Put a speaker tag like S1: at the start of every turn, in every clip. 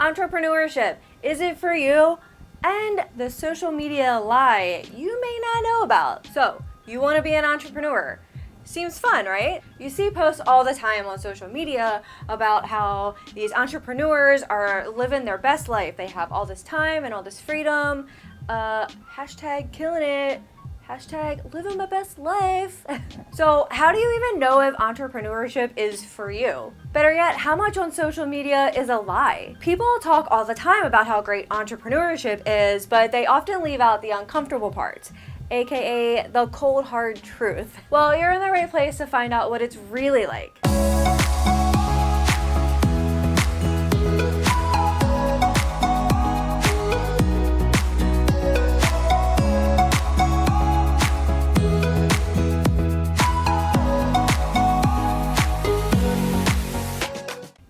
S1: Entrepreneurship, is it for you? And the social media lie you may not know about. So, you want to be an entrepreneur? Seems fun, right? You see posts all the time on social media about how these entrepreneurs are living their best life. They have all this time and all this freedom. Hashtag killing it. Hashtag living my best life. So how do you even know if entrepreneurship is for you? Better yet, how much on social media is a lie? People talk all the time about how great entrepreneurship is, but they often leave out the uncomfortable parts, aka the cold hard truth. Well, you're in the right place to find out what it's really like.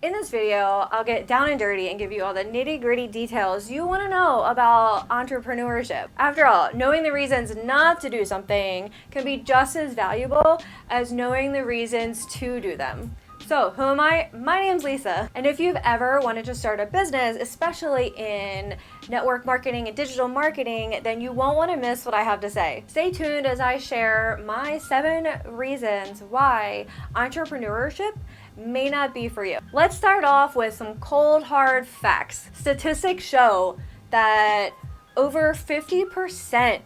S1: In this video, I'll get down and dirty and give you all the nitty-gritty details you want to know about entrepreneurship. After all, knowing the reasons not to do something can be just as valuable as knowing the reasons to do them. So, who am I? My name's Lisa, and if you've ever wanted to start a business, especially in network marketing and digital marketing, then you won't want to miss what I have to say. Stay tuned as I share my 7 reasons why entrepreneurship may not be for you. Let's start off with some cold hard facts. Statistics show that over 50%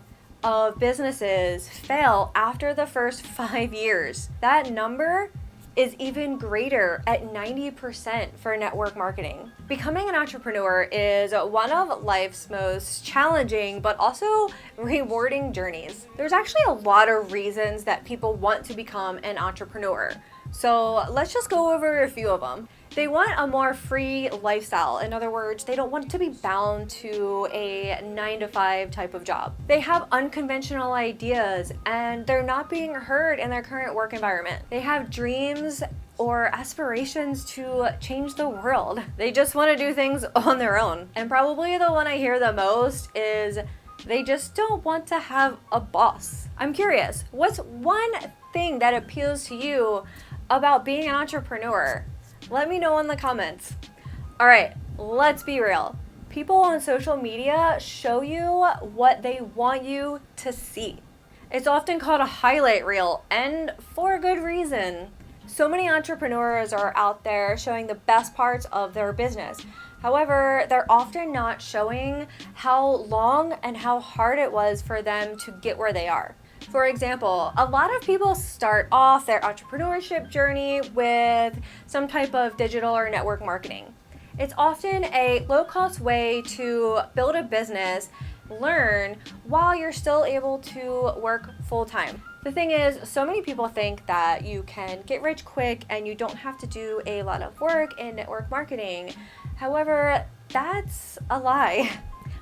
S1: of businesses fail after the first 5 years. That number is even greater at 90% for network marketing. Becoming an entrepreneur is one of life's most challenging but also rewarding journeys. There's actually a lot of reasons that people want to become an entrepreneur. So let's just go over a few of them. They want a more free lifestyle. In other words, they don't want to be bound to a 9-to-5 type of job. They have unconventional ideas and they're not being heard in their current work environment. They have dreams or aspirations to change the world. They just want to do things on their own. And probably the one I hear the most is they just don't want to have a boss. I'm curious, what's one thing that appeals to you about being an entrepreneur? Let me know in the comments. All right, let's be real. People on social media show you what they want you to see. It's often called a highlight reel, and for good reason. So many entrepreneurs are out there showing the best parts of their business. However, they're often not showing how long and how hard it was for them to get where they are. For example, a lot of people start off their entrepreneurship journey with some type of digital or network marketing. It's often a low-cost way to build a business, learn, while you're still able to work full-time. The thing is, so many people think that you can get rich quick and you don't have to do a lot of work in network marketing. However, that's a lie.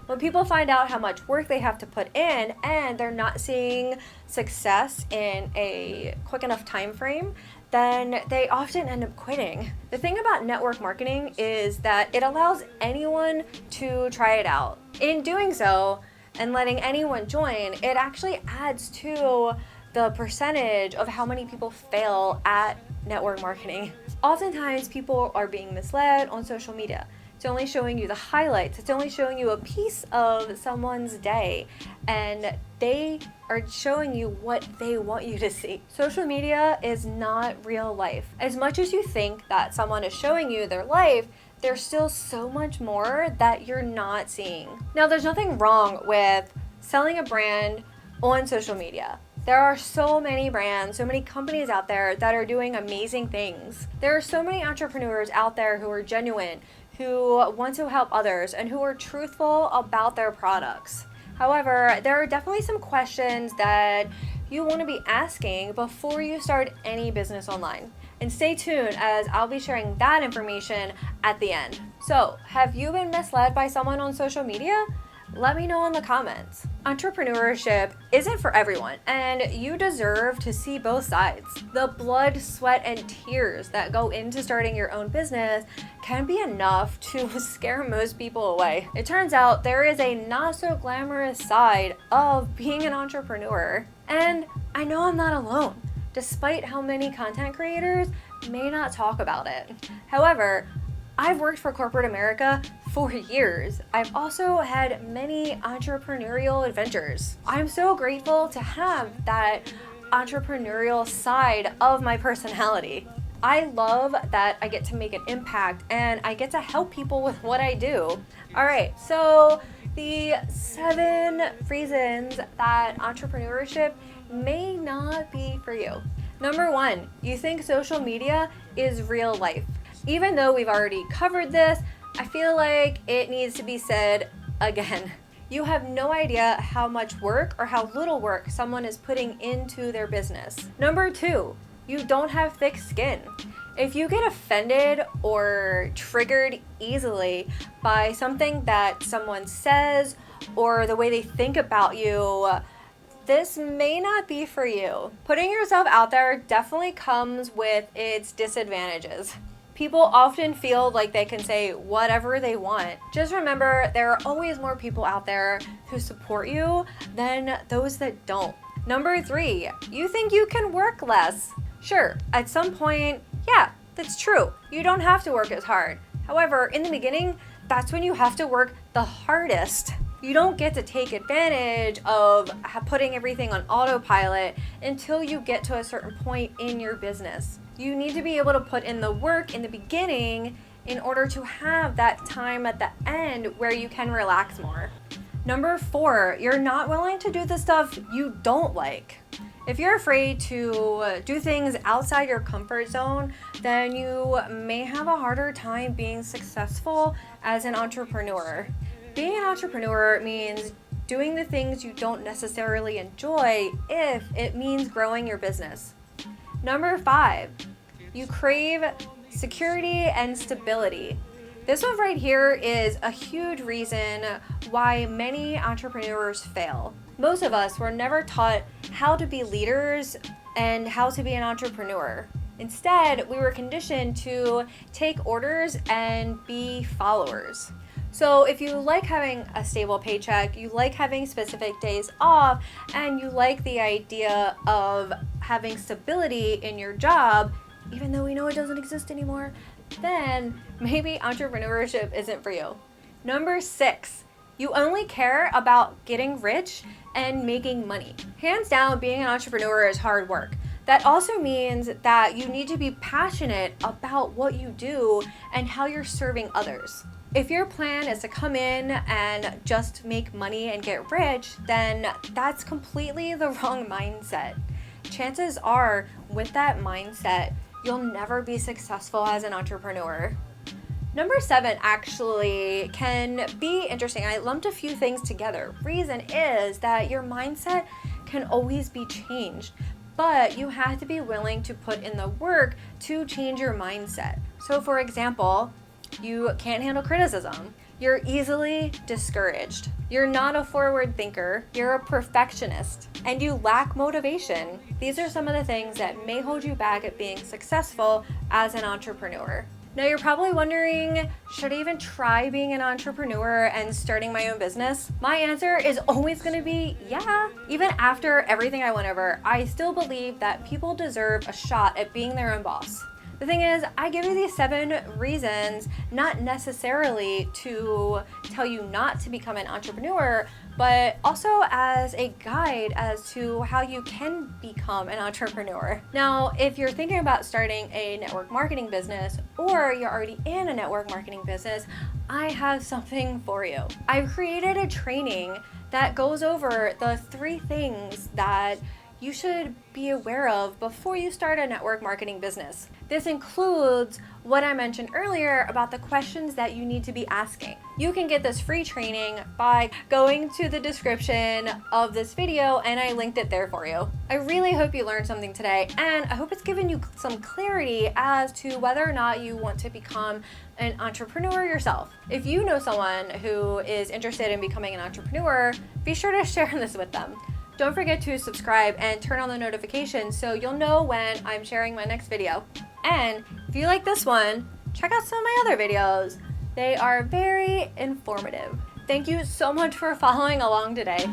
S1: When people find out how much work they have to put in and they're not seeing success in a quick enough time frame, then they often end up quitting. The thing about network marketing is that it allows anyone to try it out. In doing so and letting anyone join, it actually adds to the percentage of how many people fail at network marketing. Oftentimes, people are being misled on social media. It's only showing you the highlights. It's only showing you a piece of someone's day, and they are showing you what they want you to see. Social media is not real life. As much as you think that someone is showing you their life, there's still so much more that you're not seeing. Now, there's nothing wrong with selling a brand on social media. There are so many brands, so many companies out there that are doing amazing things. There are so many entrepreneurs out there who are genuine, who want to help others, and who are truthful about their products. However, there are definitely some questions that you want to be asking before you start any business online. And stay tuned as I'll be sharing that information at the end. So, have you been misled by someone on social media? Let me know in the comments. Entrepreneurship isn't for everyone, and you deserve to see both sides. The blood, sweat, and tears that go into starting your own business can be enough to scare most people away. It turns out there is a not so glamorous side of being an entrepreneur, and I know I'm not alone, despite how many content creators may not talk about it. However, I've worked for corporate America for years, I've also had many entrepreneurial adventures. I'm so grateful to have that entrepreneurial side of my personality. I love that I get to make an impact and I get to help people with what I do. All right, so the 7 reasons that entrepreneurship may not be for you. Number 1, you think social media is real life. Even though we've already covered this, I feel like it needs to be said again. You have no idea how much work or how little work someone is putting into their business. Number 2, you don't have thick skin. If you get offended or triggered easily by something that someone says or the way they think about you, this may not be for you. Putting yourself out there definitely comes with its disadvantages. People often feel like they can say whatever they want. Just remember, there are always more people out there who support you than those that don't. Number 3, you think you can work less. Sure, at some point, yeah, that's true. You don't have to work as hard. However, in the beginning, that's when you have to work the hardest. You don't get to take advantage of putting everything on autopilot until you get to a certain point in your business. You need to be able to put in the work in the beginning in order to have that time at the end where you can relax more. Number 4, you're not willing to do the stuff you don't like. If you're afraid to do things outside your comfort zone, then you may have a harder time being successful as an entrepreneur. Being an entrepreneur means doing the things you don't necessarily enjoy if it means growing your business. Number 5, you crave security and stability. This one right here is a huge reason why many entrepreneurs fail. Most of us were never taught how to be leaders and how to be an entrepreneur. Instead, we were conditioned to take orders and be followers. So if you like having a stable paycheck, you like having specific days off, and you like the idea of having stability in your job, even though we know it doesn't exist anymore, then maybe entrepreneurship isn't for you. Number 6, you only care about getting rich and making money. Hands down, being an entrepreneur is hard work. That also means that you need to be passionate about what you do and how you're serving others. If your plan is to come in and just make money and get rich, then that's completely the wrong mindset. Chances are, with that mindset, you'll never be successful as an entrepreneur. Number 7 actually can be interesting. I lumped a few things together. Reason is that your mindset can always be changed, but you have to be willing to put in the work to change your mindset. So for example, you can't handle criticism. You're easily discouraged. You're not a forward thinker. You're a perfectionist. And you lack motivation. These are some of the things that may hold you back at being successful as an entrepreneur. Now you're probably wondering, should I even try being an entrepreneur and starting my own business? My answer is always going to be yeah. Even after everything I went over, I still believe that people deserve a shot at being their own boss. The thing is, I give you these 7 reasons, not necessarily to tell you not to become an entrepreneur, but also as a guide as to how you can become an entrepreneur. Now, if you're thinking about starting a network marketing business, or you're already in a network marketing business, I have something for you. I've created a training that goes over the 3 things that you should be aware of before you start a network marketing business. This includes what I mentioned earlier about the questions that you need to be asking. You can get this free training by going to the description of this video, and I linked it there for you. I really hope you learned something today, and I hope it's given you some clarity as to whether or not you want to become an entrepreneur yourself. If you know someone who is interested in becoming an entrepreneur, be sure to share this with them. Don't forget to subscribe and turn on the notifications so you'll know when I'm sharing my next video. And if you like this one, check out some of my other videos. They are very informative. Thank you so much for following along today.